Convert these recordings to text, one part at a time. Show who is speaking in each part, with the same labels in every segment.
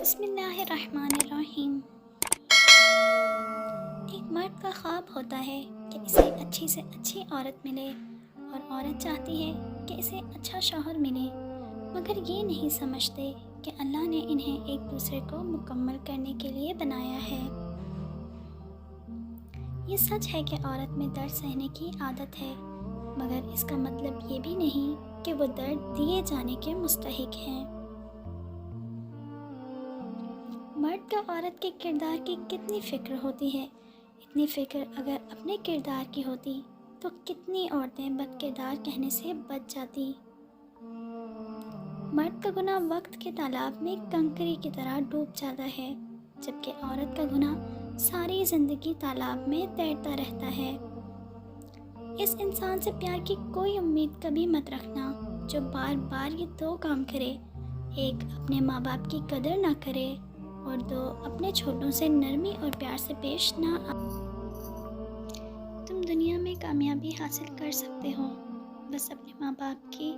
Speaker 1: بسم اللہ الرحمن الرحیم۔ ایک مرد کا خواب ہوتا ہے کہ اسے اچھی سے اچھی عورت ملے، اور عورت چاہتی ہے کہ اسے اچھا شوہر ملے، مگر یہ نہیں سمجھتے کہ اللہ نے انہیں ایک دوسرے کو مکمل کرنے کے لیے بنایا ہے۔ یہ سچ ہے کہ عورت میں درد سہنے کی عادت ہے، مگر اس کا مطلب یہ بھی نہیں کہ وہ درد دیے جانے کے مستحق ہیں۔ مرد کا عورت کے کردار کی کتنی فکر ہوتی ہے، اتنی فکر اگر اپنے کردار کی ہوتی تو کتنی عورتیں بد کردار کہنے سے بچ جاتی۔ مرد کا گناہ وقت کے تالاب میں کنکری کی طرح ڈوب جاتا ہے، جبکہ عورت کا گناہ ساری زندگی تالاب میں تیرتا رہتا ہے۔ اس انسان سے پیار کی کوئی امید کبھی مت رکھنا جو بار بار یہ دو کام کرے، ایک اپنے ماں باپ کی قدر نہ کرے، اور دو اپنے چھوٹوں سے نرمی اور پیار سے پیش نہ آئے۔ تم دنیا میں کامیابی حاصل کر سکتے ہو، بس اپنے ماں باپ کی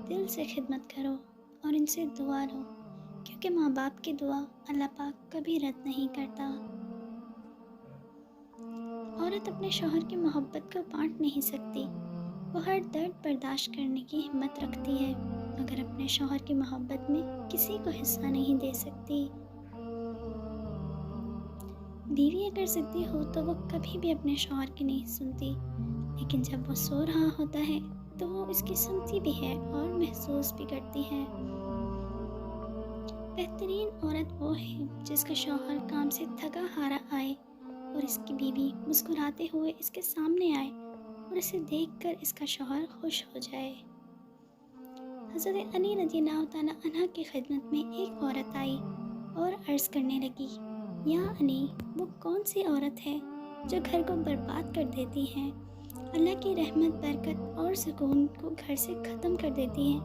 Speaker 1: دل سے خدمت کرو اور ان سے دعا لو، کیونکہ ماں باپ کی دعا اللہ پاک کبھی رد نہیں کرتا۔ عورت اپنے شوہر کی محبت کو بانٹ نہیں سکتی، وہ ہر درد برداشت کرنے کی ہمت رکھتی ہے، مگر اپنے شوہر کی محبت میں کسی کو حصہ نہیں دے سکتی۔ بیوی اگر ضدی ہو تو وہ کبھی بھی اپنے شوہر کی نہیں سنتی، لیکن جب وہ سو رہا ہوتا ہے تو وہ اس کی سنتی بھی ہے اور محسوس بھی کرتی ہے۔ بہترین عورت وہ ہے جس کا شوہر کام سے تھکا ہارا آئے اور اس کی بیوی مسکراتے ہوئے اس کے سامنے آئے اور اسے دیکھ کر اس کا شوہر خوش ہو جائے۔ حضرت علی رضی اللہ تعالیٰ عنہ کی خدمت میں ایک عورت آئی اور عرض کرنے لگی، یا علی، وہ کون سی عورت ہے جو گھر کو برباد کر دیتی ہے، اللہ کی رحمت، برکت اور سکون کو گھر سے ختم کر دیتی ہے؟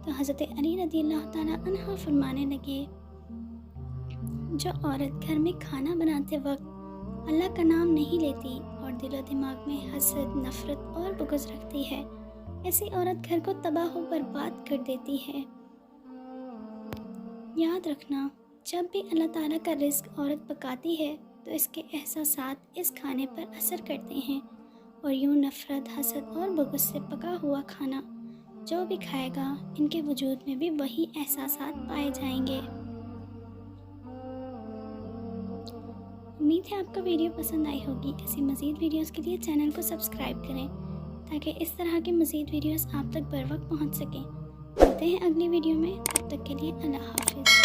Speaker 1: تو حضرت علی رضی اللہ تعالیٰ عنہ فرمانے لگے، جو عورت گھر میں کھانا بناتے وقت اللہ کا نام نہیں لیتی اور دل و دماغ میں حسد، نفرت اور بغض رکھتی ہے، ایسی عورت گھر کو تباہ و برباد کر دیتی ہے۔ یاد رکھنا، جب بھی اللہ تعالیٰ کا رزق عورت پکاتی ہے تو اس کے احساسات اس کھانے پر اثر کرتے ہیں، اور یوں نفرت، حسد اور بغض سے پکا ہوا کھانا جو بھی کھائے گا، ان کے وجود میں بھی وہی احساسات پائے جائیں گے۔ امید ہے آپ کو ویڈیو پسند آئی ہوگی۔ ایسی مزید ویڈیوز کے لیے چینل کو سبسکرائب کریں تاکہ اس طرح کی مزید ویڈیوز آپ تک بر وقت پہنچ سکیں۔ ملتے ہیں اگلی ویڈیو میں، تب تک کے لیے اللہ حافظ۔